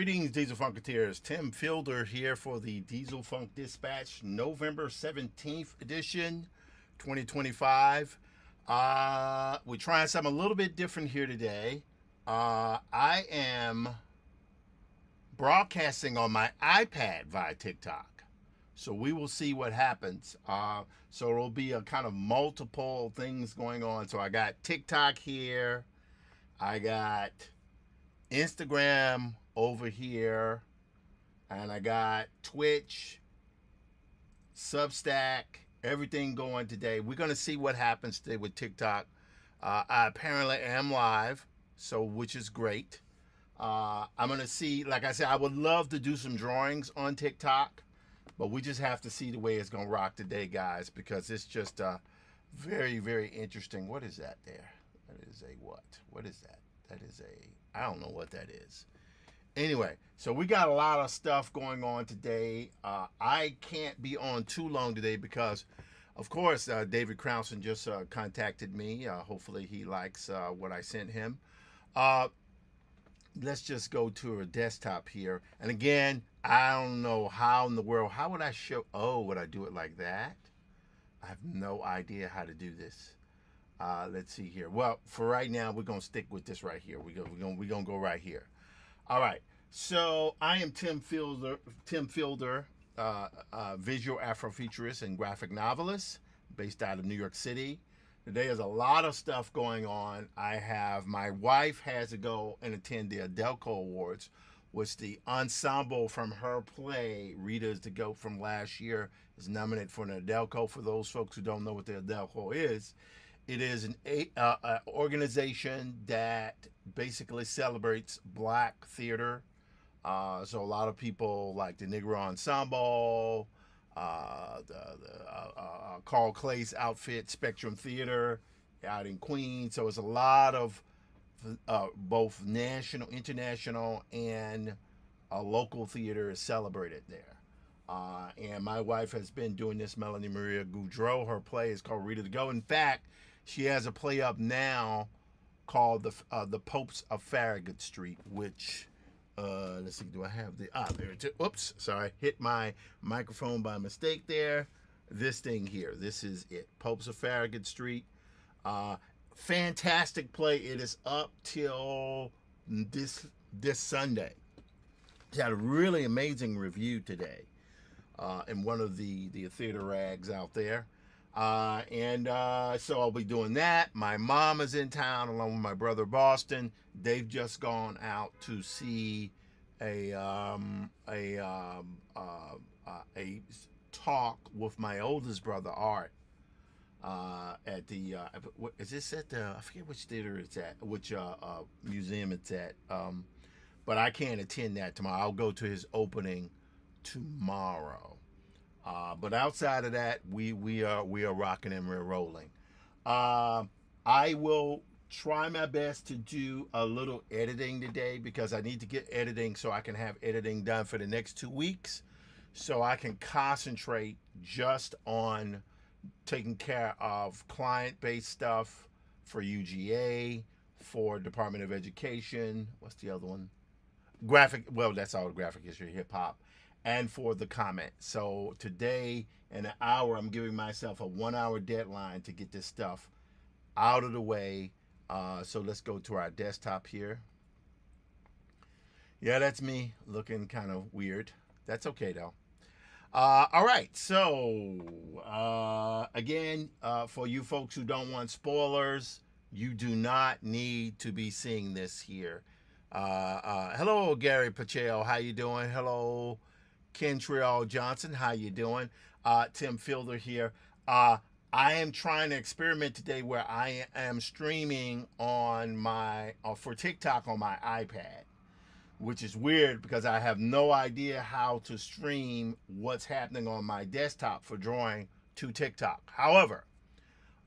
Greetings, Diesel Funketeers. Tim Fielder here for the Diesel Funk Dispatch, November 17th edition, 2025. We're trying something a little bit different here today. I am broadcasting on my iPad via TikTok. So we will see what happens. So it'll be a kind of multiple things going on. So I got TikTok here. I got Instagram over here, and I got Twitch, Substack, everything going today. We're going to see what happens today with TikTok. I apparently am live, so which is great. I'm going to see, like I said, I would love to do some drawings on TikTok, but we just have to see the way it's going to rock today, guys, because it's just very, very interesting. What is that there? That is a what? What is that? That is a, I don't know what that is. Anyway, so we got a lot of stuff going on today. I can't be on too long today because, of course, David Crowson just contacted me. Hopefully he likes what I sent him. Let's just go to a desktop here. And again, I don't know how in the world, how would I show, would I do it like that? I have no idea how to do this. Let's see here. Well, for right now, we're going to stick with this right here. We're going to go right here. All right, so I am Tim Fielder, visual Afrofuturist and graphic novelist based out of New York City. Today is a lot of stuff going on. My wife has to go and attend the Adelco Awards, which the ensemble from her play, Rita is the Goat from last year, is nominated for an Adelco. For those folks who don't know what the Adelco is, it is an organization that basically celebrates black theater. So a lot of people like the Negro Ensemble, Carl Clay's outfit, Spectrum Theater, out in Queens. So it's a lot of both national, international, and local theater is celebrated there. And my wife has been doing this, Melanie Maria Goudreau. Her play is called Rita the Go. In fact, she has a play up now called the Popes of Farragut Street, which, let's see, do I have there it is. Oops, sorry, hit my microphone by mistake there. This thing here, this is it, Popes of Farragut Street. Fantastic play. It is up till this Sunday. It had a really amazing review today in one of the theater rags out there. So I'll be doing that. My mom is in town along with my brother Boston. They've just gone out to see a talk with my oldest brother Art at the is this at the, I forget which theater it's at, which museum it's at, but I can't attend that tomorrow. I'll go to his opening tomorrow. But outside of that, we are rocking and we're rolling. I will try my best to do a little editing today because I need to get editing so I can have editing done for the next 2 weeks so I can concentrate just on taking care of client-based stuff for UGA, for Department of Education. What's the other one? Graphic. Well, that's all graphic history, hip hop, and for the comment. So today, in an hour, I'm giving myself a 1 hour deadline to get this stuff out of the way. So let's go to our desktop here. Yeah, that's me looking kind of weird. That's okay though. All right, so again, for you folks who don't want spoilers, you do not need to be seeing this here. Hello, Gary Pacheco, how you doing? Hello, Kentrill Johnson, how you doing? Tim Fielder here. I am trying to experiment today where I am streaming on my for TikTok on my iPad, which is weird because I have no idea how to stream what's happening on my desktop for drawing to TikTok. However,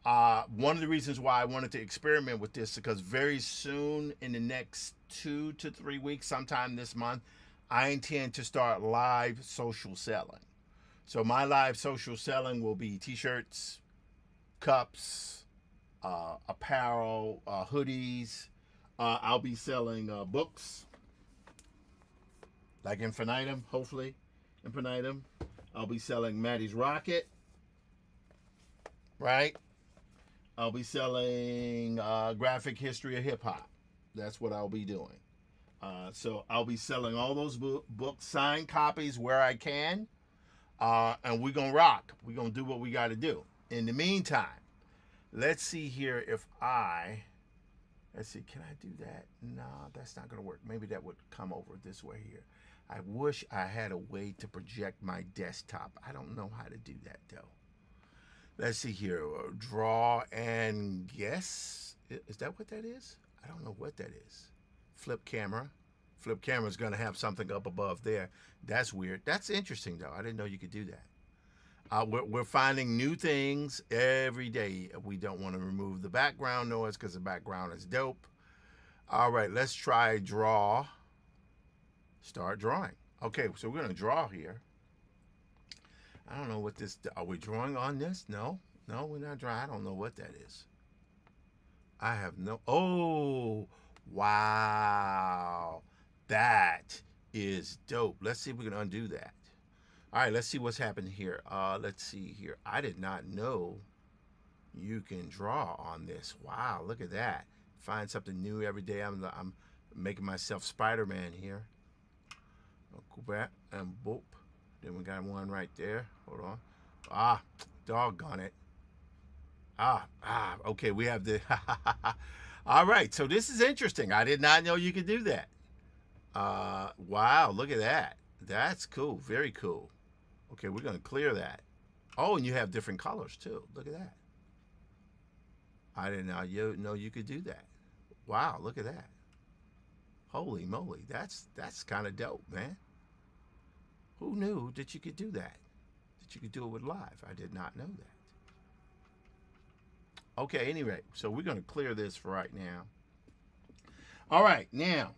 one of the reasons why I wanted to experiment with this is because very soon in the next 2 to 3 weeks, sometime this month, I intend to start live social selling. So my live social selling will be t-shirts, cups, apparel, hoodies. I'll be selling books like Infinitum, hopefully. Infinitum. I'll be selling Maddie's Rocket, right? I'll be selling graphic history of hip hop. That's what I'll be doing. So I'll be selling all those books, signed copies where I can. And we're going to rock. We're going to do what we got to do. In the meantime, let's see here if let's see, can I do that? No, that's not going to work. Maybe that would come over this way here. I wish I had a way to project my desktop. I don't know how to do that though. Let's see here. Draw and guess. Is that what that is? I don't know what that is. Flip camera. Flip camera is going to have something up above there. That's weird. That's interesting though. I didn't know you could do that. We're finding new things every day. We don't want to remove the background noise because the background is dope. All right, let's try draw. Start drawing. Okay, so we're going to draw here. I don't know what this, are we drawing on this? No, we're not drawing. I don't know what that is. I have no, oh, wow. That is dope. Let's see if we can undo that. All right, let's see what's happened here. Let's see here. I did not know you can draw on this. Wow, look at that. Find something new every day. I'm making myself Spider-Man here. Go back and boop. Then we got one right there. Hold on. Ah, doggone it. Okay, we have the... All right, so this is interesting. I did not know you could do that. Wow, look at that. That's cool. Very cool. Okay, we're going to clear that. Oh, and you have different colors too. Look at that. I didn't know you could do that. Wow, look at that. Holy moly, that's kind of dope, man. Who knew that you could do that? That you could do it with live? I did not know that. Okay, anyway, so we're going to clear this for right now. All right, now,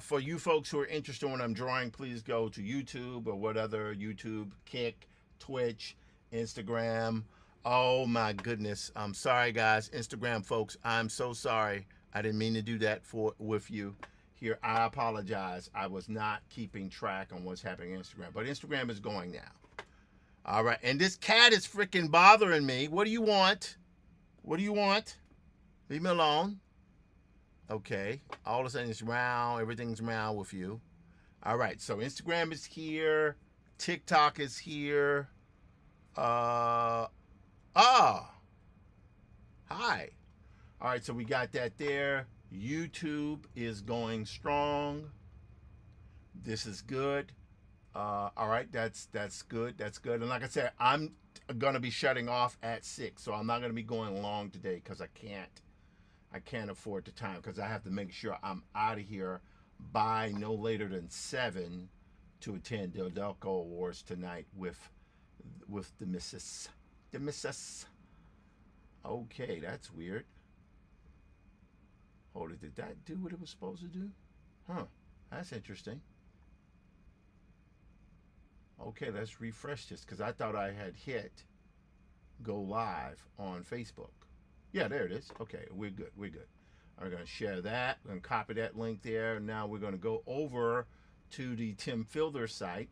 for you folks who are interested when I'm drawing, please go to YouTube or what other YouTube, Kick, Twitch, Instagram. Oh my goodness. I'm sorry, guys. Instagram folks, I'm so sorry. I didn't mean to do that with you here. I apologize. I was not keeping track on what's happening on Instagram, but Instagram is going now. All right, and this cat is freaking bothering me. What do you want? What do you want? Leave me alone. Okay, all of a sudden it's round. Everything's round with you. All right, so Instagram is here. TikTok is here. Hi. All right, so we got that there. YouTube is going strong. This is good. All right, that's good. That's good. And like I said, I'm gonna be shutting off at 6, so I'm not gonna be going long today because I can't afford the time because I have to make sure I'm out of here by no later than 7 to attend the Delco Awards tonight with the missus. Okay, that's weird. Hold it, did that do what it was supposed to do? Huh, that's interesting. Okay, let's refresh this because I thought I had hit go live on Facebook. Yeah, there it is. Okay, we're good. We're good. I'm going to share that. I'm going to copy that link there. Now we're going to go over to the Tim Fielder site.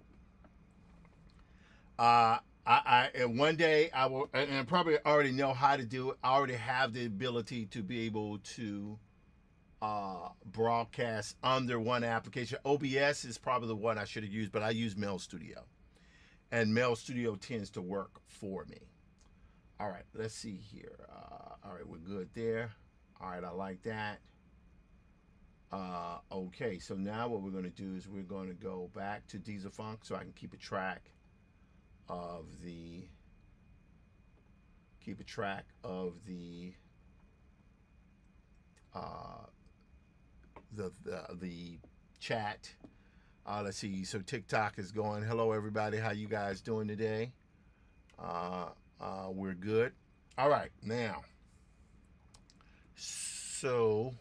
And one day I will, and I probably already know how to do it. I already have the ability to be able to broadcast under one application. OBS is probably the one I should have used, but I use Mail Studio, and Mail Studio tends to work for me. All right, let's see here. All right, we're good there. All right, I like that. Okay, so now what we're going to do is we're going to go back to Diesel Funk so I can keep a track of the the chat. Let's see. So TikTok is going. Hello, everybody. How you guys doing today? We're good. All right, now. So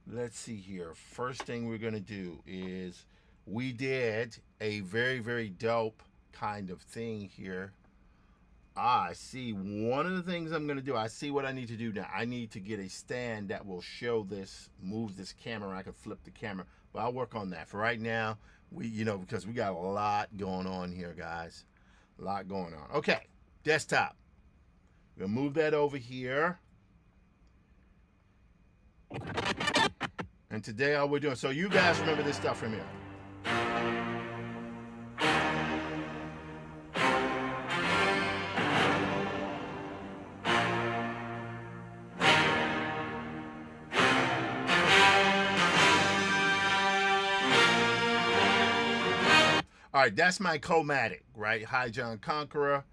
let's see here. First thing we're gonna do is we did a very, very dope kind of thing here. I see. One of the things I'm going to do, I see what I need to do now. I need to get a stand that will show this, move this camera. I can flip the camera, but I'll work on that. For right now, because we got a lot going on here, guys. A lot going on. Okay, desktop. We'll move that over here. And today all we're doing, so you guys remember this stuff from here. All right, that's my Comatic, right? Hi, John Conqueror.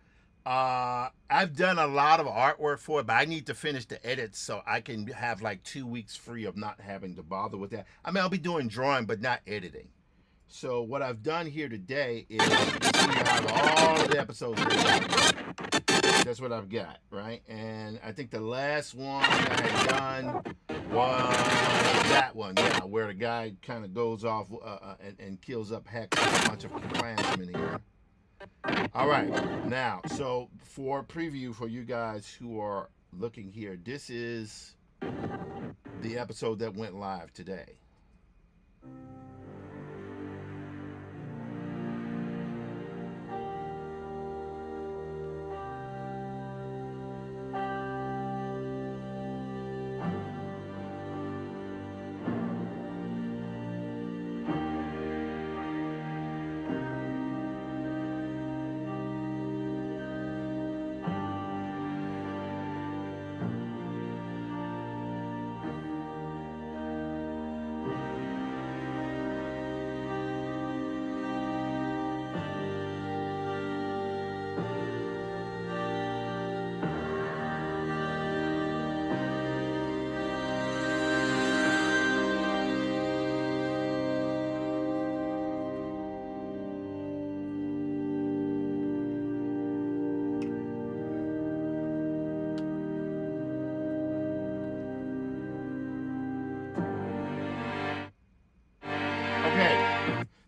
I've done a lot of artwork for it, but I need to finish the edits so I can have like 2 weeks free of not having to bother with that. I mean, I'll be doing drawing, but not editing. So what I've done here today is you have all of the episodes. That's what I've got, right? And I think the last one that I had done was that one, yeah, where the guy kind of goes off and kills up heck a bunch of Klansmen here. All right, now, so for preview for you guys who are looking here, this is the episode that went live today.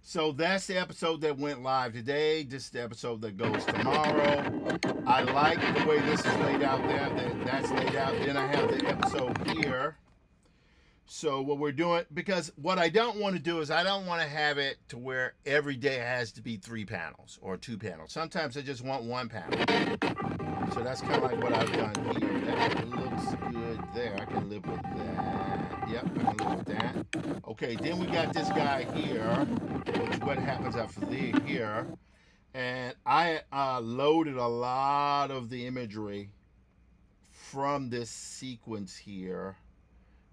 So that's the episode that went live today. This is the episode that goes tomorrow. I like the way this is laid out there. That's laid out. Then I have the episode here. So what we're doing, because what I don't want to do is I don't want to have it to where every day has to be 3 panels or 2 panels. Sometimes I just want 1 panel. So that's kind of like what I've done here. That looks good there. I can live with that. Yep, I can live with that. Okay, then we got this guy here, which is what happens after here. And I loaded a lot of the imagery from this sequence here.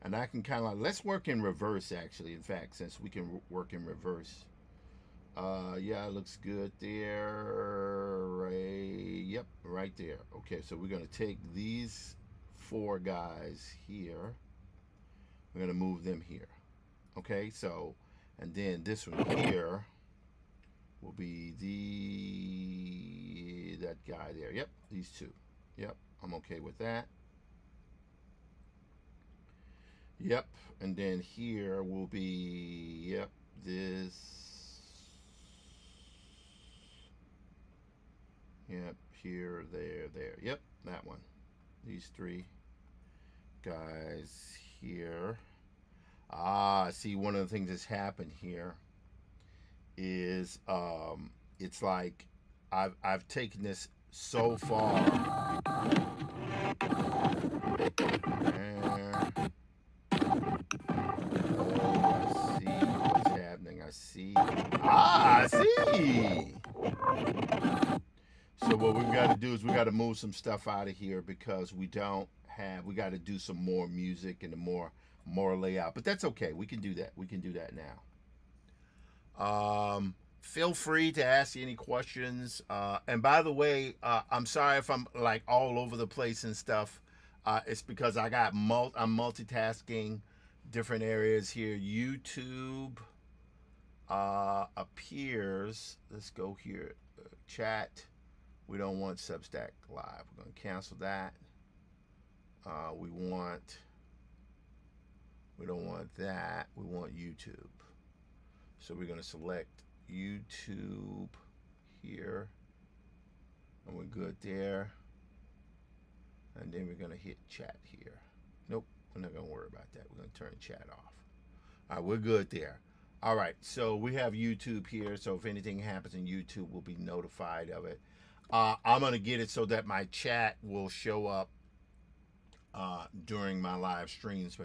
And I can kind of like, let's work in reverse actually, in fact, since we can work in reverse. Yeah, it looks good there. Right, yep, right there. Okay, so we're going to take these 4 guys here. We're going to move them here. Okay, so, and then this one here will be that guy there. Yep, these 2. Yep, I'm okay with that. Yep. And then here will be, yep, this. Yep, here, there, there. Yep, that one. These three guys here. Ah, see, one of the things that's happened here is it's like I've taken this so far. And, oh, I see what's happening. I see. Ah, I see. So what we've got to do is we got to move some stuff out of here because we don't have. We got to do some more music and more layout. But that's okay. We can do that. We can do that now. Feel free to ask any questions. And by the way, I'm sorry if I'm like all over the place and stuff. It's because I got I'm multitasking different areas here. YouTube appears. Let's go here. Chat. We don't want Substack Live. We're going to cancel that. We don't want that. We want YouTube. So we're going to select YouTube here. And we're good there. And then we're going to hit chat here. Nope, we're not going to worry about that. We're going to turn chat off. All right, we're good there. All right, so we have YouTube here. So if anything happens in YouTube, we'll be notified of it. I'm going to get it so that my chat will show up during my live streams.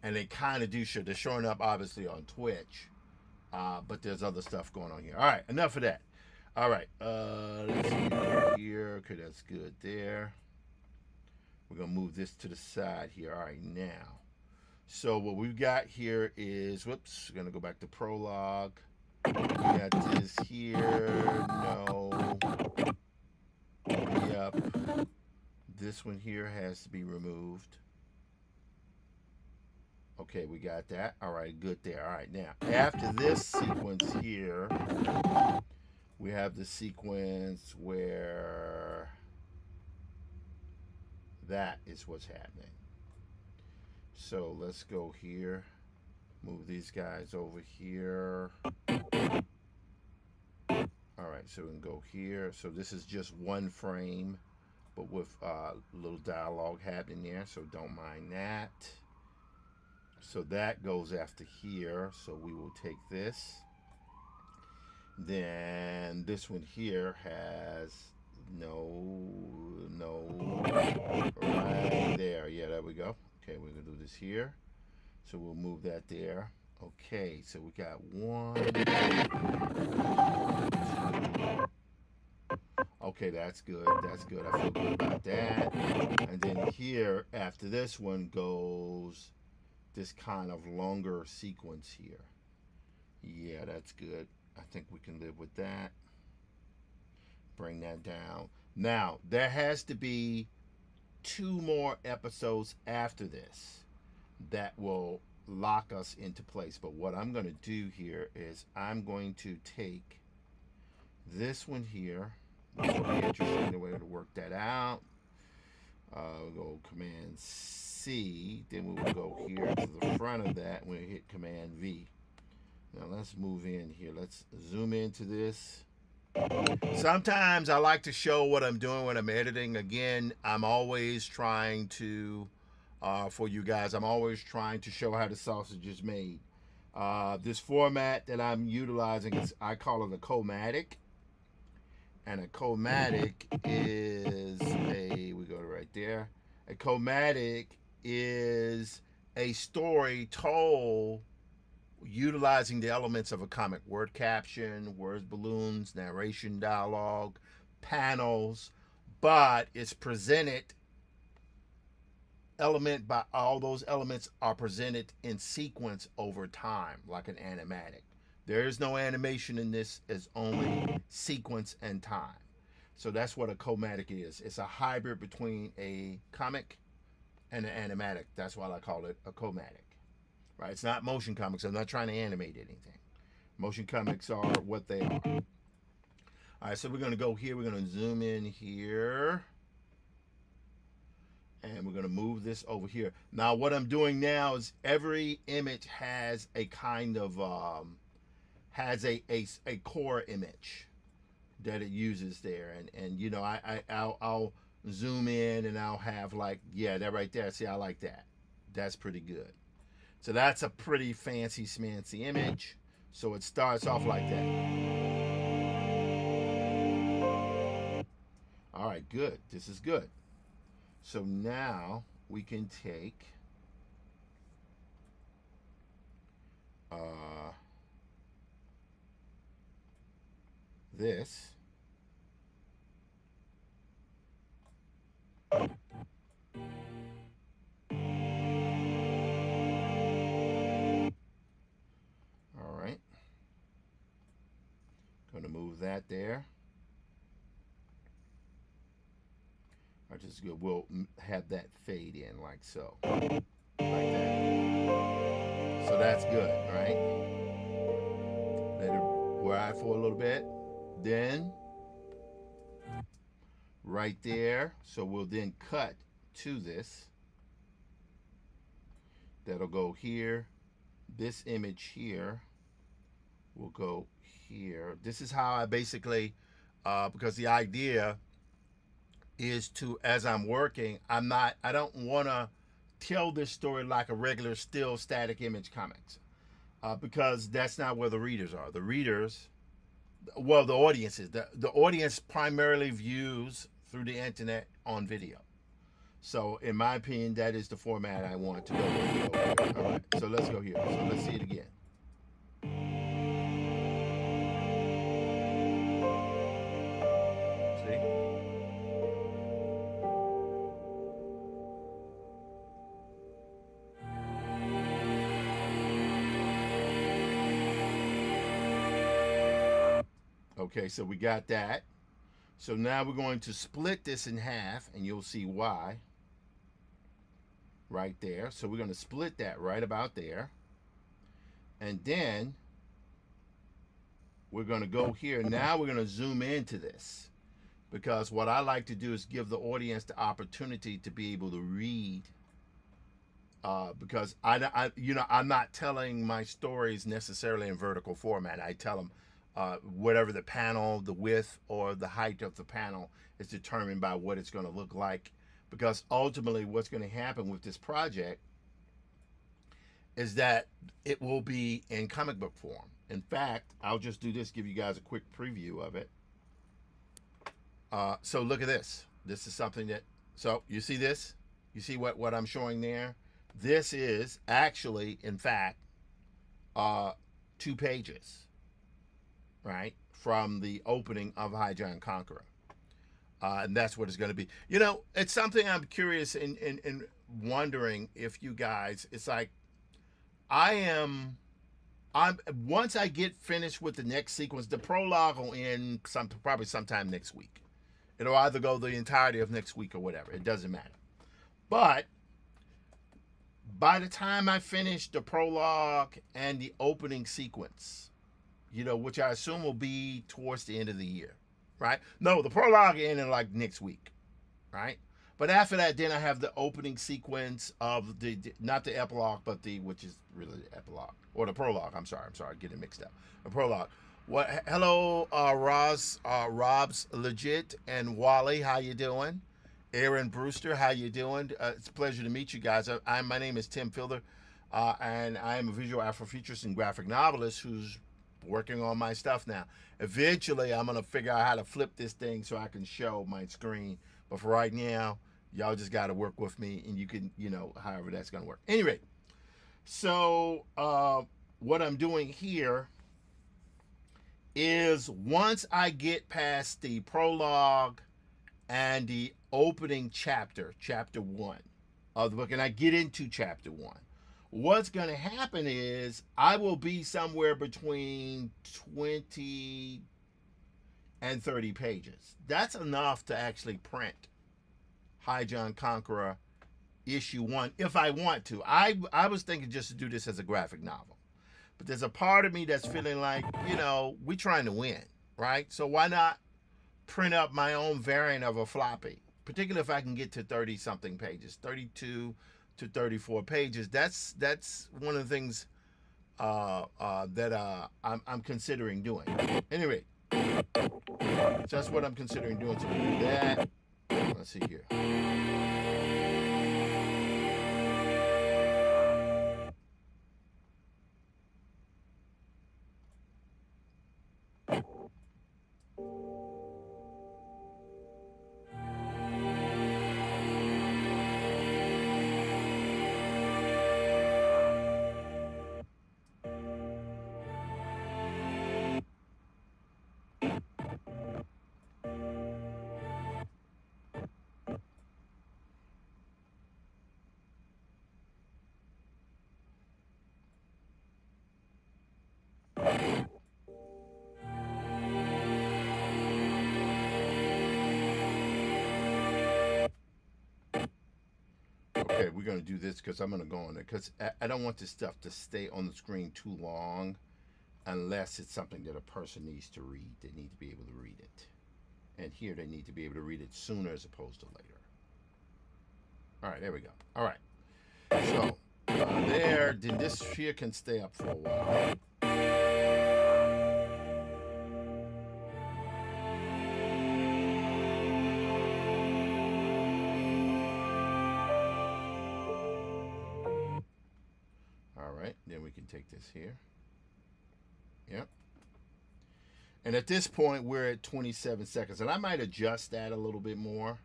And they kind of do show. They're showing up, obviously, on Twitch. But there's other stuff going on here. All right, enough of that. All right, let's see here. Okay, that's good there. We're going to move this to the side here. All right, now. So what we've got here is, whoops, we're going to go back to prologue. We got this here. No. Yep. This one here has to be removed. Okay, we got that. All right, good there. All right, now, after this sequence here, we have the sequence where that is what's happening. So let's go here. Move these guys over here. All right, so we can go here. So this is just one frame, but with a little dialogue happening there, so don't mind that. So that goes after here, so we will take this. Then this one here has no, right there. Yeah, there we go. Okay, we're gonna do this here. So we'll move that there. Okay, so we got 1, 2. Okay, that's good. That's good. I feel good about that. And then here, after this one goes this kind of longer sequence here. Yeah, that's good. I think we can live with that. Bring that down. Now, there has to be 2 more episodes after this that will lock us into place. But what I'm going to do here is I'm going to take this one here. This will be interesting the way to work that out. We'll go Command C. Then we will go here to the front of that. We'll hit Command V. Now let's move in here. Let's zoom into this. Sometimes I like to show what I'm doing when I'm editing. Again, I'm always trying to, for you guys, I'm always trying to show how the sausage is made. This format that I'm utilizing is, I call it a Comatic. And a Comatic is we go right there. A Comatic is a story told utilizing the elements of a comic: word caption, words balloons, narration, dialogue, panels, but it's presented element by all those elements are presented in sequence over time, like an animatic. There is no animation in this, it's only sequence and time. So that's what a Comatic is. It's a hybrid between a comic and an animatic. That's why I call it a Comatic. Right? It's not motion comics. I'm not trying to animate anything. Motion comics are what they are. All right, so we're going to go here. We're going to zoom in here. And we're going to move this over here. Now what I'm doing now is every image has a kind of has a core image that it uses there, and you know, I'll zoom in and I'll have like, yeah, that right there, see, I like that. That's pretty good. So that's a pretty fancy smancy image. So it starts off like that. All right, good. This is good. So now we can take this. All right. Going to move that there. Or just go, we'll have that fade in like so. Like that. So that's good, right? Let it ride for a little bit. Then, right there. So we'll then cut to this. That'll go here. This image here will go here. This is how I basically, because the idea is to, as I'm working, I don't want to tell this story like a regular still static image comics, because that's not where the readers are. The readers, well, the audience is. The audience primarily views through the internet on video. So in my opinion, that is the format I want to go with. All right, so let's go here. So let's see it again. Okay, so we got that. So now we're going to split this in half, and you'll see why right there. So we're going to split that right about there. And then we're going to go here. Now we're going to zoom into this, because what I like to do is give the audience the opportunity to be able to read, because I'm not telling my stories necessarily in vertical format. I tell them whatever the panel, the width or the height of the panel is determined by what it's going to look like, because ultimately what's going to happen with this project is that it will be in comic book form. In fact, I'll just do this, give you guys a quick preview of it. So look at this. This is something that, so you see this? You see what I'm showing there? This is actually, in fact, 2 pages. Right, from the opening of High Giant Conqueror, and that's what it's going to be. You know, it's something I'm curious in wondering if you guys. It's like I'm once I get finished with the next sequence, the prologue will end probably sometime next week. It'll either go the entirety of next week or whatever. It doesn't matter. But by the time I finish the prologue and the opening sequence, you know, which I assume will be towards the end of the year, right? No, the prologue ended like next week, right? But after that, then I have the opening sequence of the not the epilogue, but which is really the epilogue, or the prologue. I'm sorry, getting mixed up. The prologue. What? Hello, Rob's Legit and Wally, how you doing? Aaron Brewster, how you doing? It's a pleasure to meet you guys. My name is Tim Fielder, and I am a visual Afrofuturist and graphic novelist who's working on my stuff now. Eventually, I'm going to figure out how to flip this thing so I can show my screen. But for right now, y'all just got to work with me, and you can, you know, however that's going to work. Anyway, so what I'm doing here is once I get past the prologue and the opening chapter, chapter 1 of the book, and I get into chapter 1, what's going to happen is I will be somewhere between 20 and 30 pages. That's enough to actually print High Giant Conqueror issue 1 if I want to. I was thinking just to do this as a graphic novel. But there's a part of me that's feeling like, you know, we're trying to win, right? So why not print up my own variant of a floppy particularly if I can get to 30 something pages, 32 to 34 pages. That's one of the things that I'm considering doing. Anyway, so that's what I'm considering doing. So we'll do that. Let's see here. Okay, we're gonna do this because I'm gonna go on it because I don't want this stuff to stay on the screen too long unless it's something that a person needs to read. They need to be able to read it. And here they need to be able to read it sooner as opposed to later. All right, there we go. All right. So there, then this here can stay up for a while. All right, then we can take this here. Yep. And at this point, we're at 27 seconds. And I might adjust that a little bit more.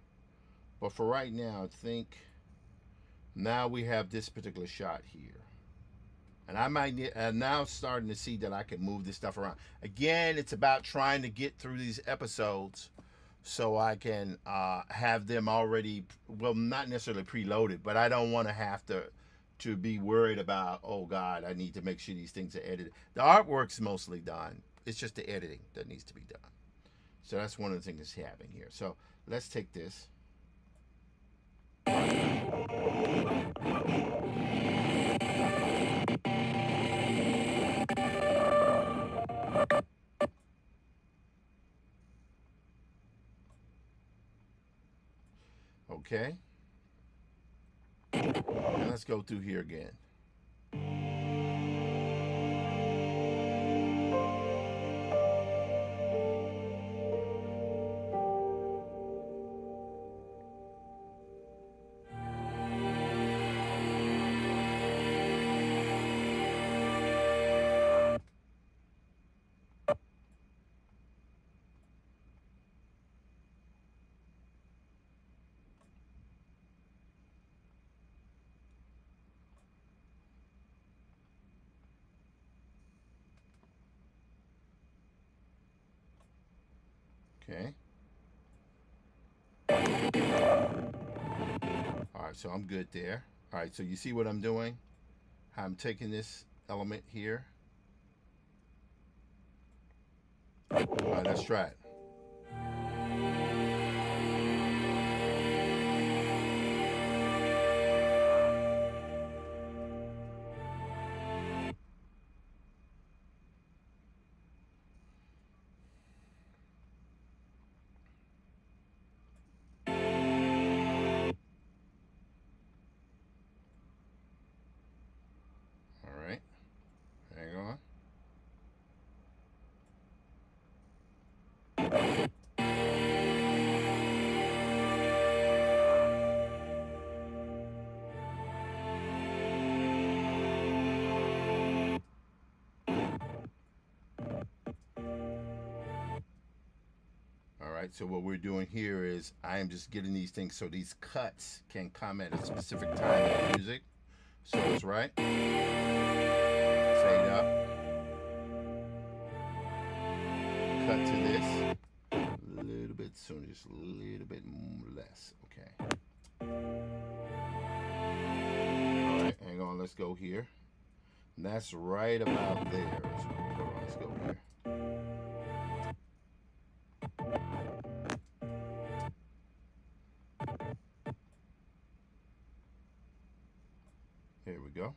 But for right now, I think now we have this particular shot here. And I might now starting to see that I can move this stuff around. Again, it's about trying to get through these episodes so I can have them already, well, not necessarily preloaded, but I don't want to have to be worried about, oh God, I need to make sure these things are edited. The artwork's mostly done. It's just the editing that needs to be done. So that's one of the things that's happening here. So let's take this. Okay. And let's go through here again. Okay. All right, so I'm good there. All right, so you see what I'm doing? I'm taking this element here. All right, let's try it. All right, hang on. All right, so what we're doing here is I am just getting these things so these cuts can come at a specific time in the music. So it's right. Fade up. Cut to this. A little bit sooner, just a little bit less. Okay. All right, hang on, let's go here. And that's right about there. Hold on, let's go here. Here we go.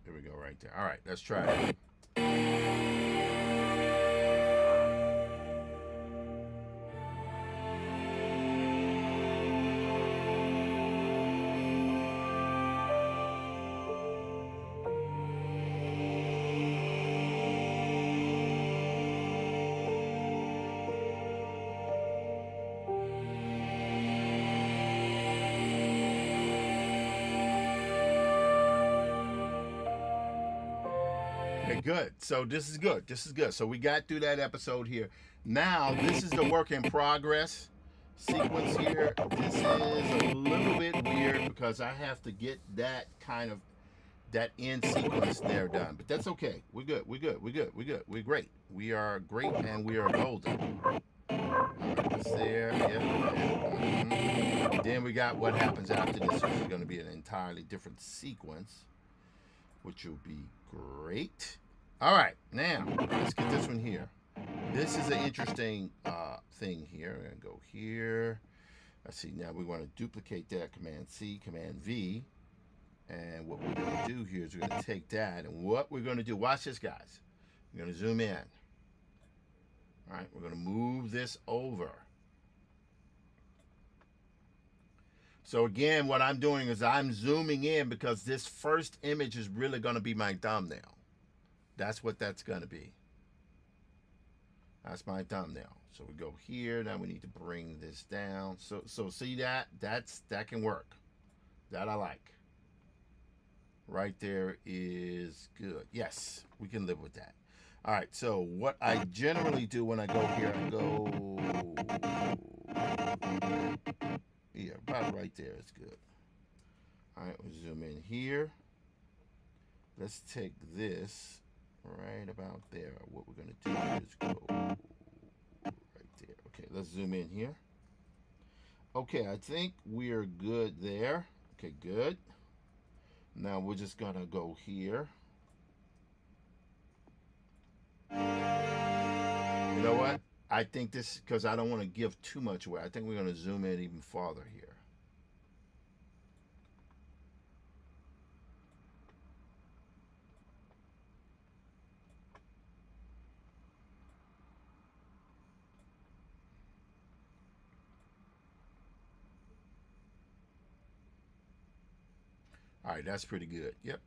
There we go right there. All right, let's try it. Okay, good. So this is good. This is good. So we got through that episode here. Now this is the work in progress sequence here. This is a little bit weird because I have to get that kind of that end sequence there done. But that's okay. We're good. We're good. We're good. We're good. We're great. We are great and we are golden. All right, that's there. Yep. And then we got what happens after this, which is going to be an entirely different sequence, which will be great. All right, now let's get this one here. This is an interesting thing here. We're going to go here. Let's see. Now we want to duplicate that. Command C, Command V. And what we're going to do here is we're going to take that. And what we're going to do, watch this, guys. We're going to zoom in. All right, we're going to move this over. So again, what I'm doing is I'm zooming in because this first image is really going to be my thumbnail. That's what that's going to be. That's my thumbnail. So we go here. Now we need to bring this down. So see that? That can work. That I like. Right there is good. Yes, we can live with that. All right, so what I generally do when I go here, I go, yeah, about right there is good. All right, we'll zoom in here. Let's take this right about there. What we're going to do is go right there. Okay, let's zoom in here. Okay, I think we're good there. Okay, good. Now we're just going to go here. You know what? I think this, because I don't want to give too much away, I think we're going to zoom in even farther here. All right, that's pretty good. Yep.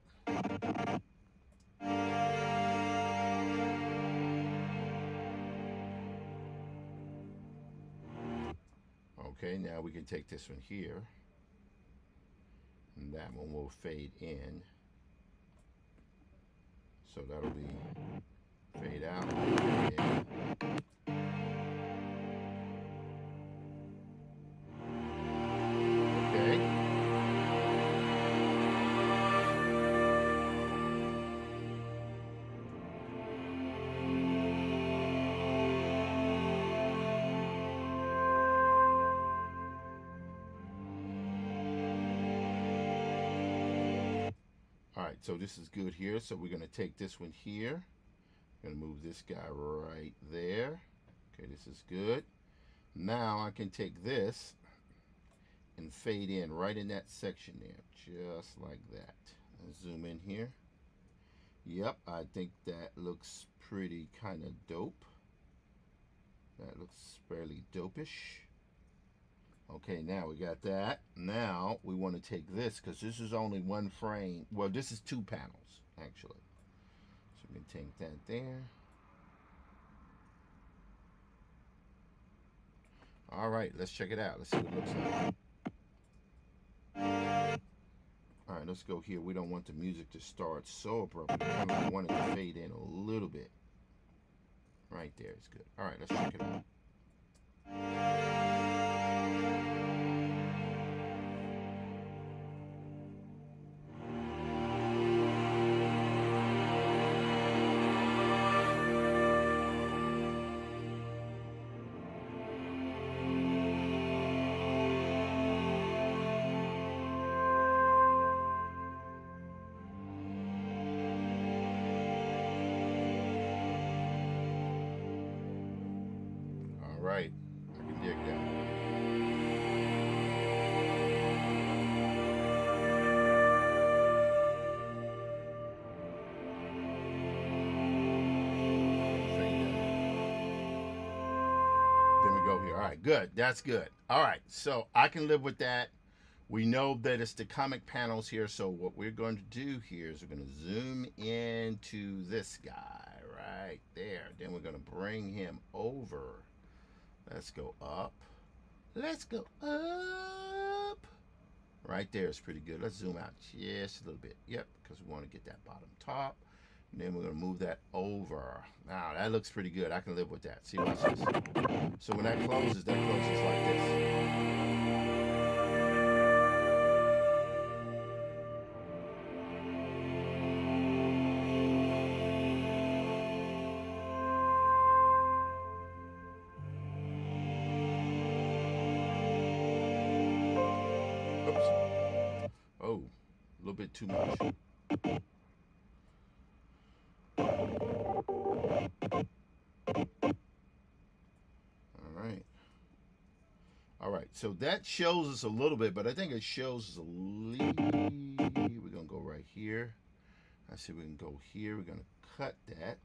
Okay, now we can take this one here. And that one will fade in. So that'll be fade out. And okay. All right, so this is good here. So we're going to take this one here. I'm going to move this guy right there. Okay, this is good. Now I can take this and fade in right in that section there, just like that. Let's zoom in here. Yep, I think that looks pretty kind of dope. That looks fairly dopish. Okay, now we got that. Now we want to take this because this is only one frame. Well, this is 2 panels, actually. So we can take that there. All right, let's check it out. Let's see what it looks like. All right, let's go here. We don't want the music to start so abruptly. We kind of want it to fade in a little bit. Right there is good. All right, let's check it out. All right, I can dig that. Then we go here. All right, good. That's good. All right, so I can live with that. We know that it's the comic panels here, so what we're going to do here is we're going to zoom into this guy right there. Then we're going to bring him over. Let's go up. Let's go up. Right there is pretty good. Let's zoom out just a little bit. Yep, because we want to get that bottom top. And then we're going to move that over. Now, that looks pretty good. I can live with that. See, watch this. So when that closes like this. Oops. Oh, a little bit too much. All right, so that shows us a little bit, but I think it shows us a little. We're gonna go right here. I see we can go here. We're gonna cut that.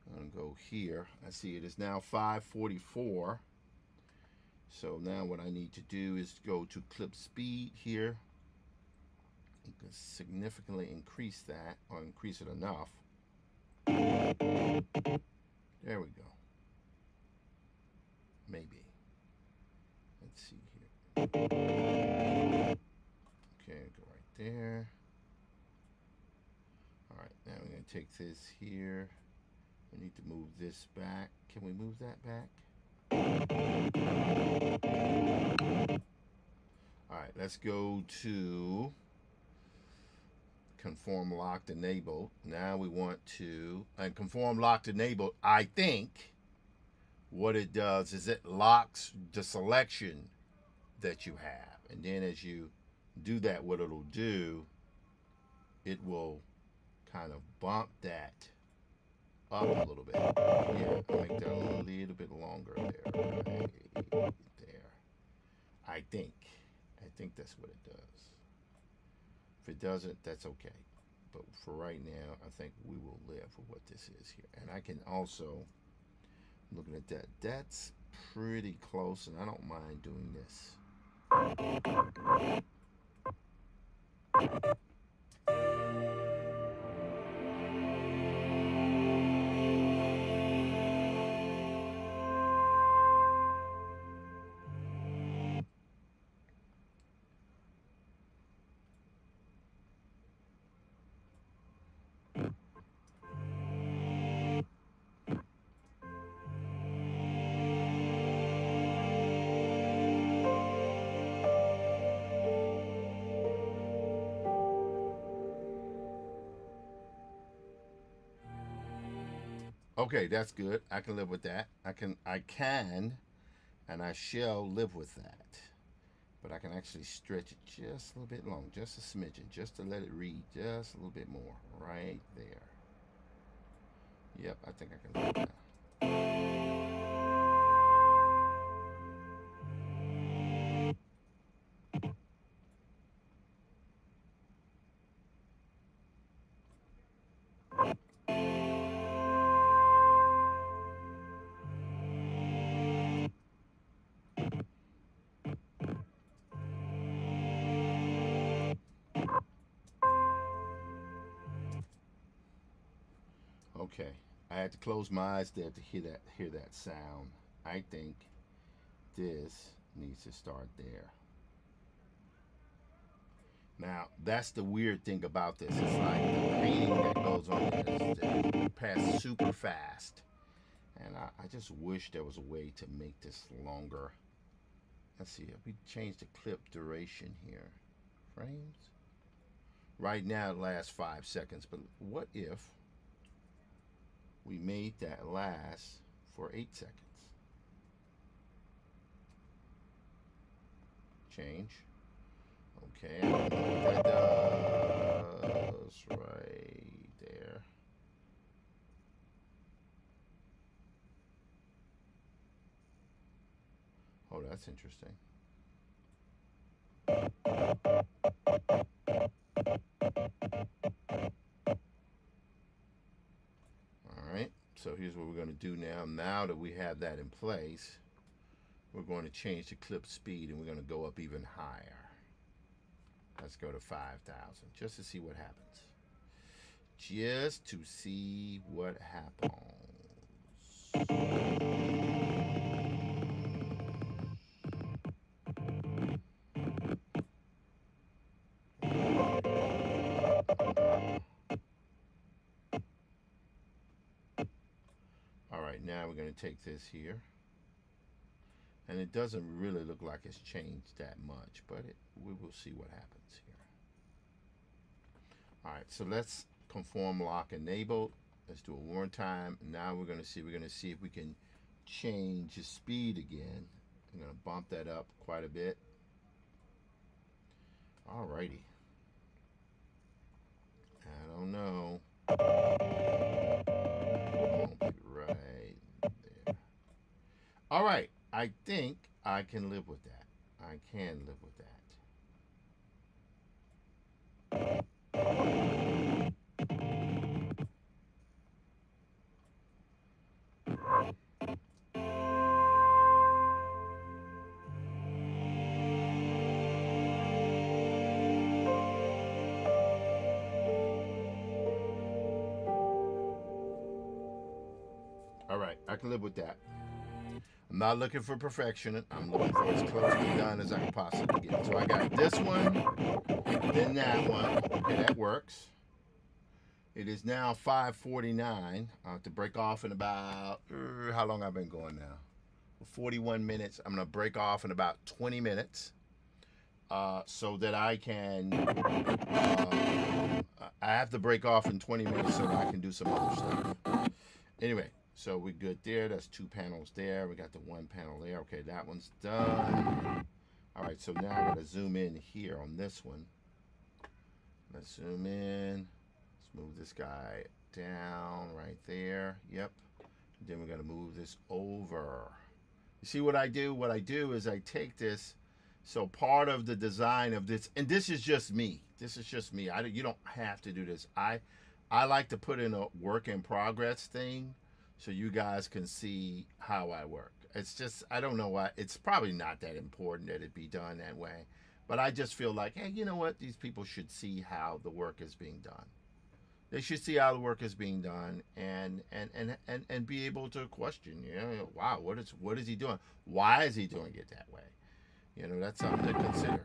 I'm gonna go here. I see it is now 544. So now what I need to do is go to clip speed here. You can significantly increase that, or increase it enough. There we go. Maybe. Let's see here. Okay, go right there. All right, now we're going to take this here. We need to move this back. Can we move that back? All right, let's go to conform locked enabled. Now we want to, and conform locked enabled, I think what it does is it locks the selection that you have. And then as you do that, what it'll do, it will kind of bump that up a little bit. Yeah, I'll make that a little bit longer there. Right there. I think that's what it does. If it doesn't, that's okay. But for right now, I think we will live with what this is here. And I can also, looking at that, that's pretty close, and I don't mind doing this. Okay, that's good. I can live with that. I can, and I shall live with that. But I can actually stretch it just a little bit long, just a smidgen, just to let it read just a little bit more, right there. Yep, I think I can live with that. Okay, I had to close my eyes there to hear that sound. I think this needs to start there. Now, that's the weird thing about this. It's like the painting that goes on is passed super fast. And I just wish there was a way to make this longer. Let's see, if we change the clip duration here. Frames? Right now it lasts 5 seconds, but what if we made that last for 8 seconds? Change. Okay, I don't know what that does right there. Oh, that's interesting. Alright, so here's what we're going to do now. Now that we have that in place, we're going to change the clip speed and we're going to go up even higher. Let's go to 5,000 just to see what happens. Just to see what happens. right, now we're going to take this here. And it doesn't really look like it's changed that much, but we will see what happens here. All right, so let's conform lock enabled. Let's do it one more time. Now we're going to see if we can change the speed again. I'm going to bump that up quite a bit. All righty. I don't know. Right there. All right. I think I can live with that. I can live with that. All right, I can live with that. I'm not looking for perfection. I'm looking for as close to done as I can possibly get. So I got this one, then that one. Okay, that works. It is now 5:49. I have to break off in about, how long I've been going now? 41 minutes. I'm going to break off in about 20 minutes so that I can, I have to break off in 20 minutes so that I can do some other stuff. Anyway. So we're good there. That's 2 panels there. We got the 1 panel there. Okay, that one's done. All right, so now I got to zoom in here on this one. Let's zoom in. Let's move this guy down right there. Yep. And then we're going to move this over. You see what I do? What I do is I take this. So part of the design of this, and this is just me. This is just me. You don't have to do this. I like to put in a work in progress thing, so you guys can see how I work. It's just, I don't know why. It's probably not that important that it be done that way. But I just feel like, hey, you know what? These people should see how the work is being done. They should see how the work is being done and be able to question, wow, what is he doing? Why is he doing it that way? That's something to consider.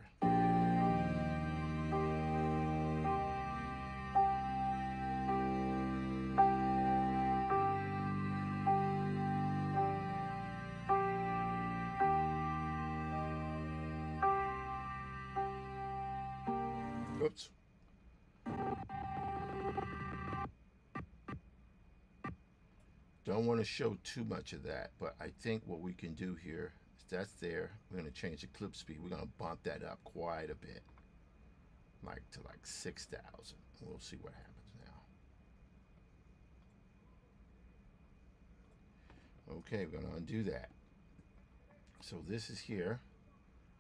Oops. Don't want to show too much of that, but I think what we can do here is that's there. We're going to change the clip speed. We're going to bump that up quite a bit, to 6,000. We'll see what happens now. Okay, we're going to undo that. So this is here.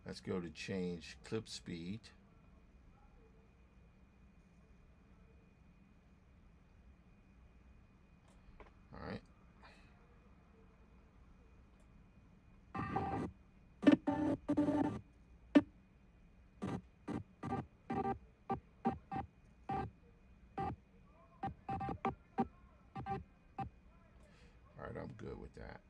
Let's go to change clip speed. All right. All right, I'm good with that.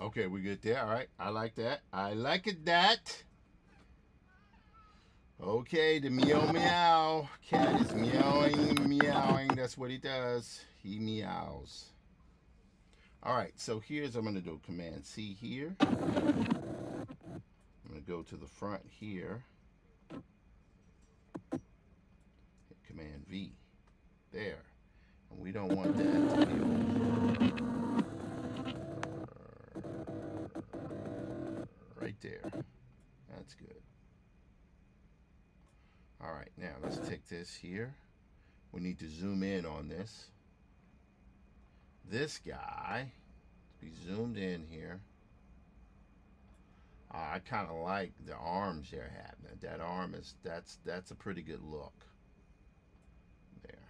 Okay, we good there. All right, I like that. I like it that. Okay, the meow meow. Cat is meowing. That's what he does. He meows. All right, so I'm going to do Command C here. I'm going to go to the front here. Hit Command V. There. And we don't want that to be over. Right there. That's good. All right, now let's take this here. We need to zoom in on this. This guy, be zoomed in here. I kind of like the arms they're having. That arm is, that's a pretty good look. There.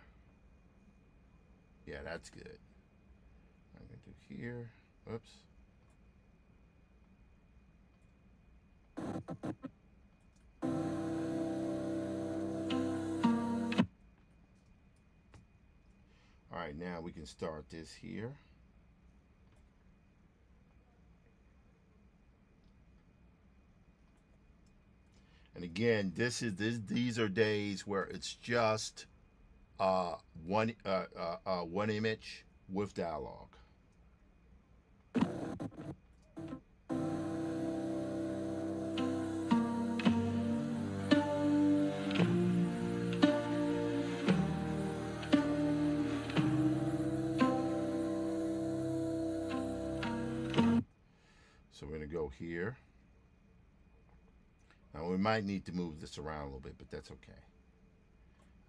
Yeah, that's good. I'm gonna do here. Oops. All right, now we can start this here. And again, these are days where it's just one image with dialogue. So we're gonna go here. Now we might need to move this around a little bit, but that's okay.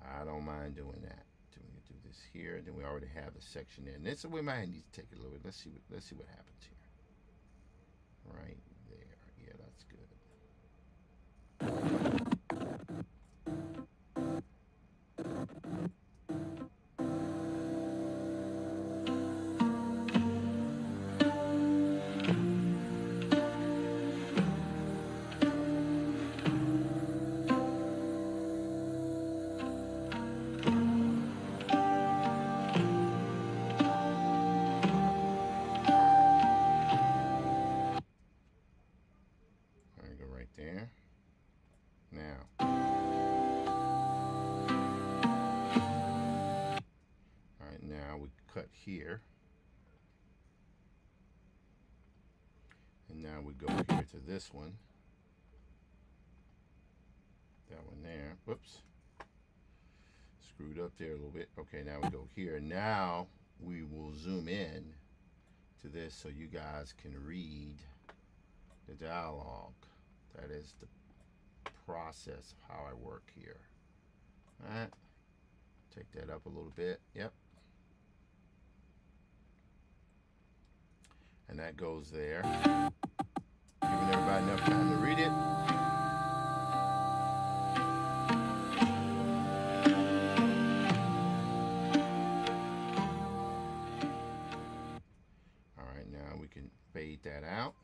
I don't mind doing that. So we can do this here, then we already have the section in. This we might need to take it a little bit. Let's see what happens here. Right there. Yeah, that's good. Go right there. Now, all right, now we cut here. And now we go here to this one. That one there. Whoops. Screwed up there a little bit. Okay, now we go here. Now we will zoom in to this so you guys can read the dialogue. That is the process of how I work here. All right. Take that up a little bit. Yep. And that goes there. Giving everybody enough time to read it. All right, now we can fade that out.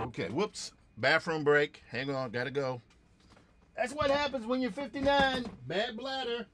Okay, whoops. Bathroom break. Hang on, gotta go. That's what happens when you're 59. Bad bladder.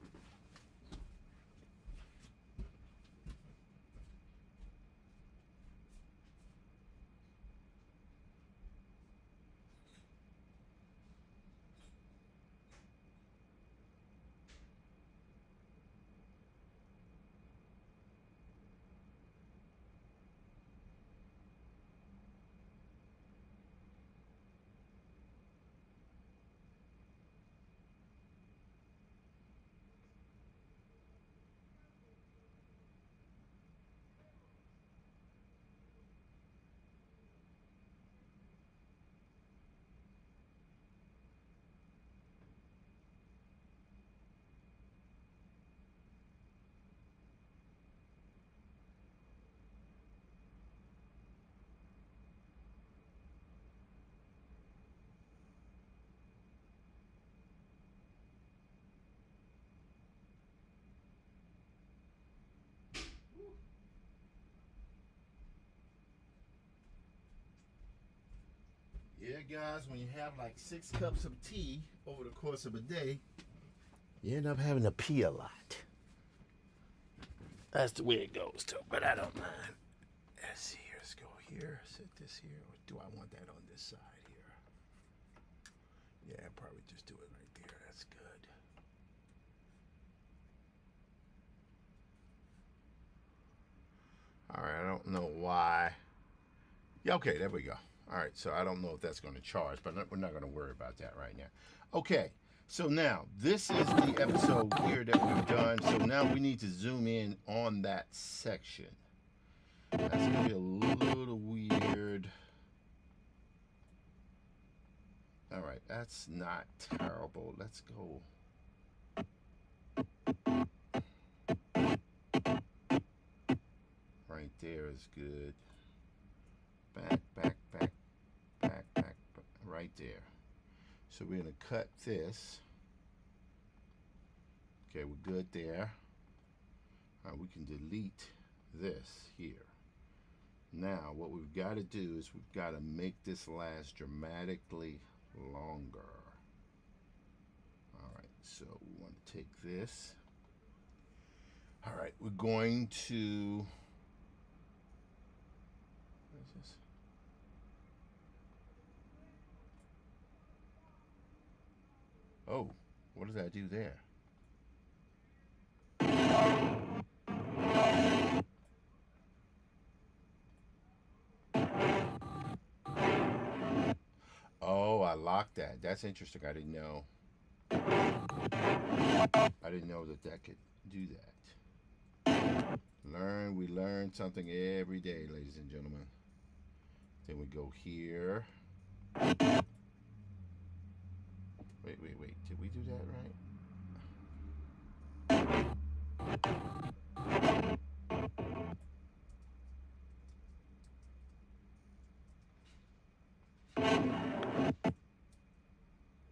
Yeah, guys, when you have like 6 cups of tea over the course of a day, you end up having to pee a lot. That's the way it goes, too, but I don't mind. Let's see here. Let's go here. Set this here. Or do I want that on this side here? Yeah, I'll probably just do it right there. That's good. All right, I don't know why. Yeah, okay, there we go. All right, so I don't know if that's going to charge, but we're not going to worry about that right now. Okay, so now this is the episode here that we've done. So now we need to zoom in on that section. That's gonna be a little weird. All right, that's not terrible. Let's go. Right there is good. Back, back, back, back, back, back, right there. So we're gonna cut this. Okay, we're good there. All right, we can delete this here. Now, what we've got to do is we've got to make this last dramatically longer. All right, so we want to take this. All right, we're going to. What is this? Oh, what does that do there? Oh, I locked that. That's interesting. I didn't know. I didn't know that that could do that. We learn something every day, ladies and gentlemen. Then we go here. Wait. Did we do that right?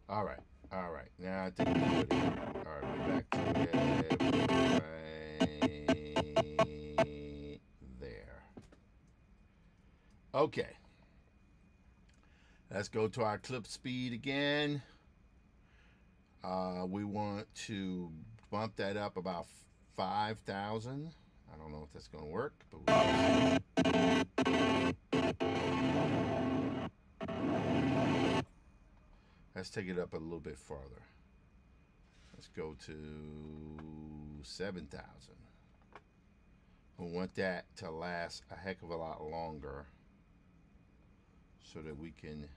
All right. All right. Now I think we're good here. All right, we're back to it. Right there. Okay. Let's go to our clip speed again. We want to bump that up about 5,000. I don't know if that's going to work, but let's take it up a little bit farther. Let's go to 7,000. We want that to last a heck of a lot longer so that we can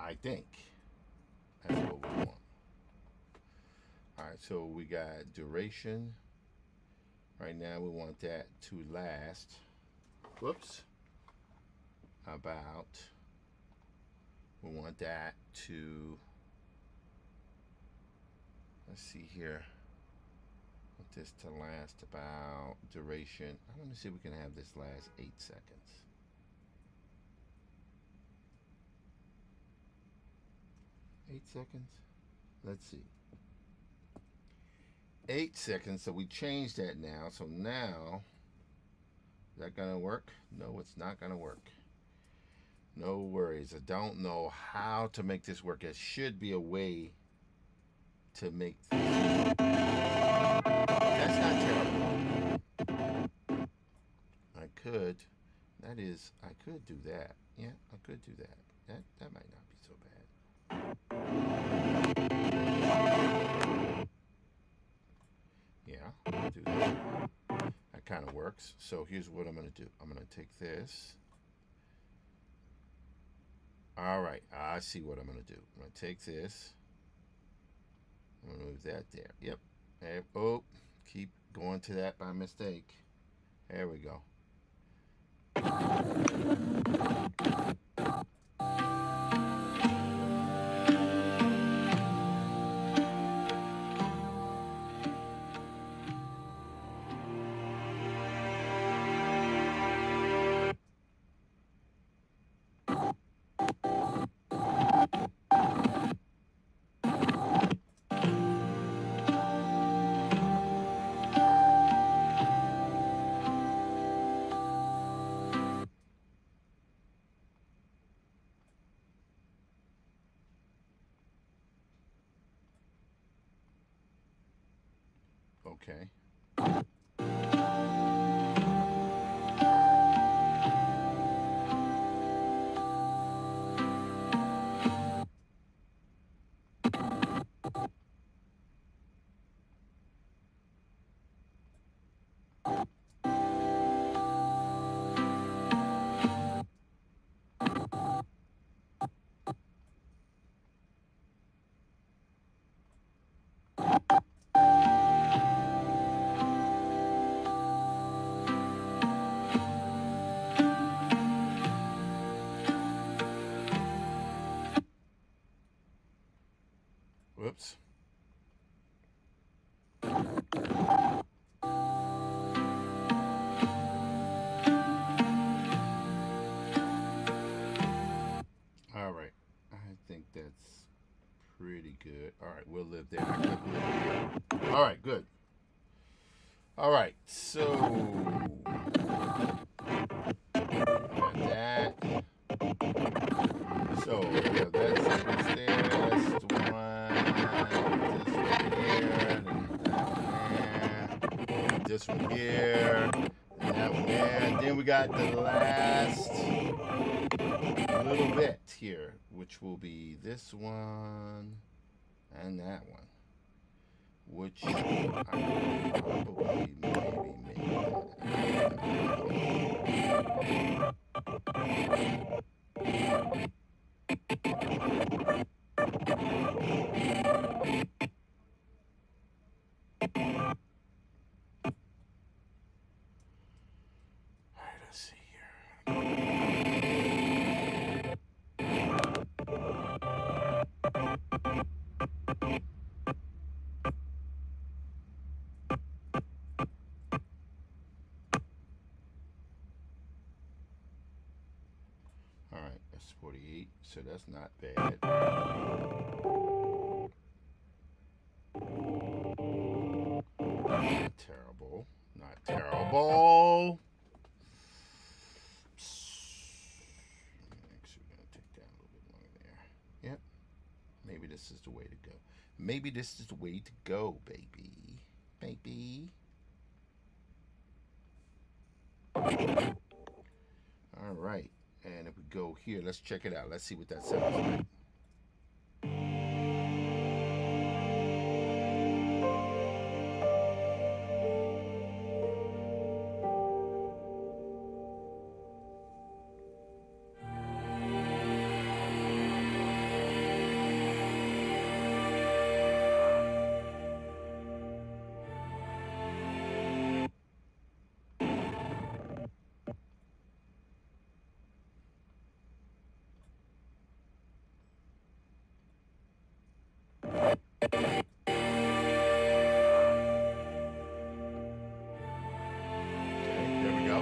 I think that's what we want. All right, so we got duration. Right now we want that to last. Whoops. About. We want that to. Let's see here. Want this to last about duration. I want to see if we can have this last 8 seconds. Eight seconds? Let's see. 8 seconds, so we changed that now. So now, is that gonna work? No, it's not gonna work. No worries. I don't know how to make this work. There should be a way to make this. That's not terrible. I could. That is, I could do that. Yeah, I could do that. That might not be so bad. Yeah, I'll do that. That kind of works. So here's what I'm going to do. I'm going to take this. All right, I see what I'm going to do. I'm going to take this. I'm going to move that there. Yep. Oh, keep going to that by mistake. There we go. Okay. All right. I think that's pretty good. All right, we'll live there. I click live here. All right, good. All right, so got that. So that's it's there. That's the one. This one here. And that one there. And then we got the last little bit here, which will be this one and that one, which I probably all right, let's see here. All right, that's 48, so that's not bad. Not terrible. Not terrible. Actually, we're going to take that a little bit longer there. Yep. Maybe this is the way to go. Maybe this is the way to go, baby. Baby. All right. And if we go here, let's check it out. Let's see what that sounds like. Okay, there we go.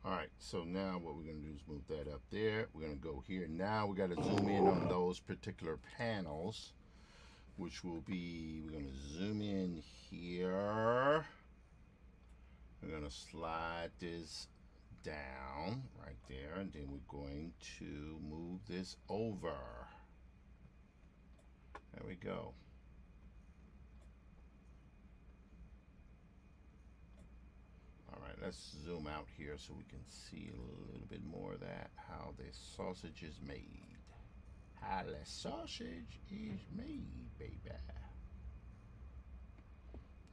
All right, so now what we're going to do is move that up there. We're going to go here. Now we got to zoom in on those particular panels, which will be, we're going to zoom in here. We're going to slide this down right there, and then we're going to move this over. There we go. All right, let's zoom out here so we can see a little bit more of that, how the sausage is made. How the sausage is made, baby.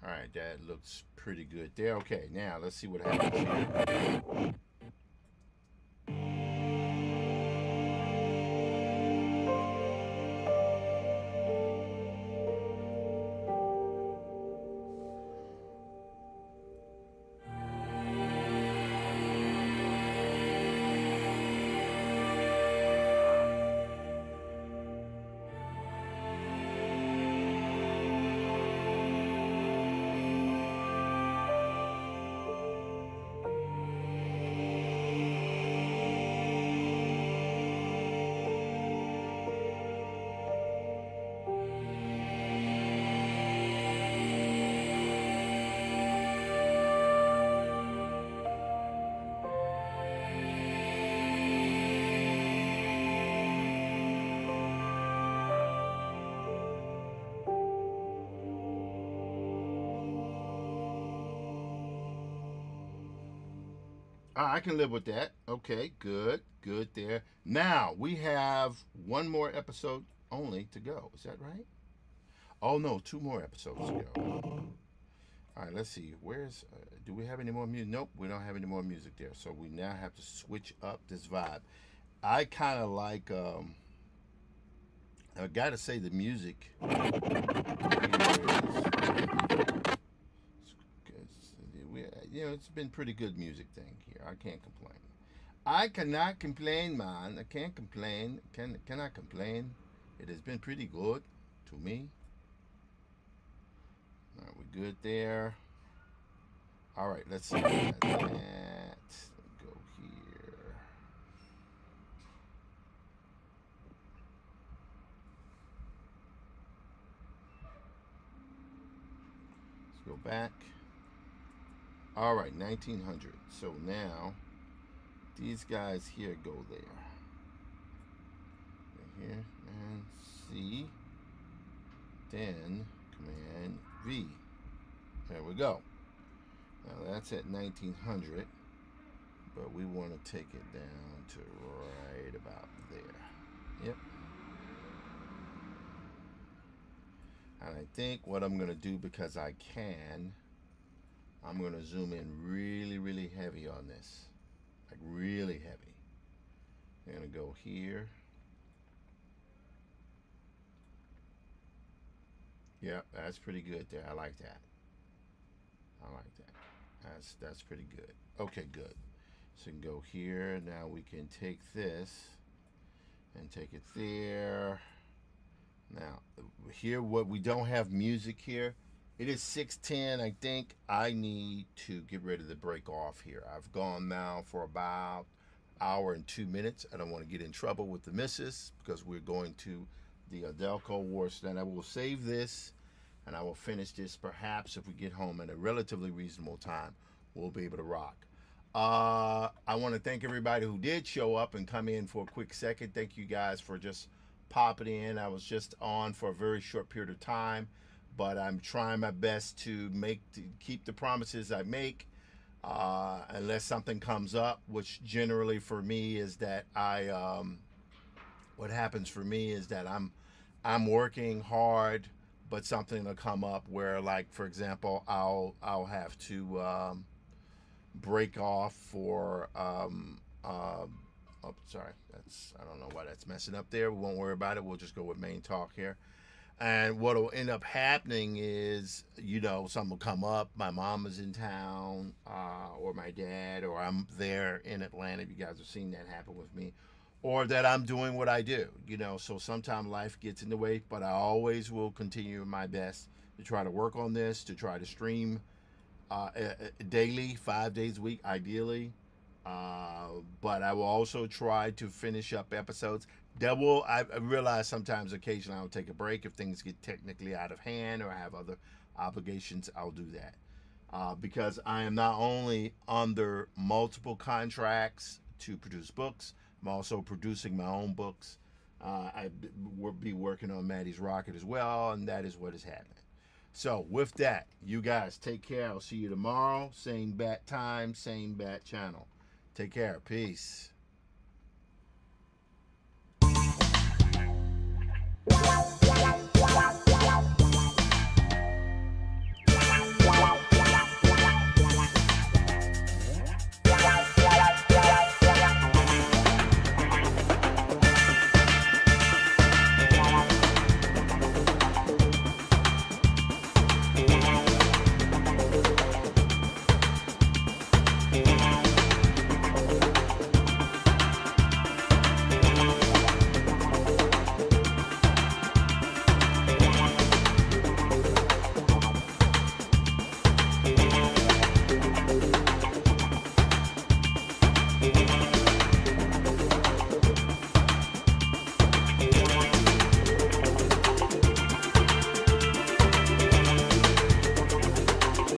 All right, that looks pretty good there. Okay, now let's see what happens here. I can live with that. Okay, good, good there. Now we have one more episode only to go. Is that right? Oh no, two more episodes to go. All right, let's see. Where's do we have any more music? Nope, we don't have any more music there. So we now have to switch up this vibe. I kind of like. I gotta say the music. It's been pretty good music thing here. I can't complain. I cannot complain, man. I can't complain. Cannot complain. It has been pretty good to me. All right, we're good there. All right, let's see. Go here. Let's go back. All right, 1900. So now these guys here go there. Here and C. Then Command V. There we go. Now that's at 1900, but we want to take it down to right about there. Yep. And I think what I'm going to do, because I can, I'm going to zoom in really, really heavy on this. Like really heavy. I'm going to go here. Yep, that's pretty good there. I like that. I like that. That's pretty good. Okay, good. So we can go here. Now we can take this and take it there. Now, here, what we don't have music here. It is 6:10. I think I need to get ready to break off here. I've gone now for about an hour and 2 minutes. I don't want to get in trouble with the missus because we're going to the Delco Wars. Then I will save this and I will finish this perhaps if we get home at a relatively reasonable time. We'll be able to rock. I want to thank everybody who did show up and come in for a quick second. Thank you guys for just popping in. I was just on for a very short period of time, but I'm trying my best to keep the promises I make, unless something comes up, which generally for me is that what happens for me is that I'm working hard, but something will come up where, like, for example, I'll have to break off for oh, sorry, I don't know why that's messing up there. We won't worry about it. We'll just go with main talk here. And what will end up happening is, something will come up. My mom is in town, or my dad, or I'm there in Atlanta. You guys have seen that happen with me. Or that I'm doing what I do, So sometimes life gets in the way, but I always will continue my best to try to work on this, to try to stream daily, 5 days a week, ideally. But I will also try to finish up episodes. I realize sometimes occasionally I'll take a break if things get technically out of hand or I have other obligations. I'll do that because I am not only under multiple contracts to produce books, I'm also producing my own books. I will be working on Maddie's Rocket as well, and that is what is happening. So with that, you guys take care. I'll see you tomorrow. Same bat time, same bat channel. Take care. Peace.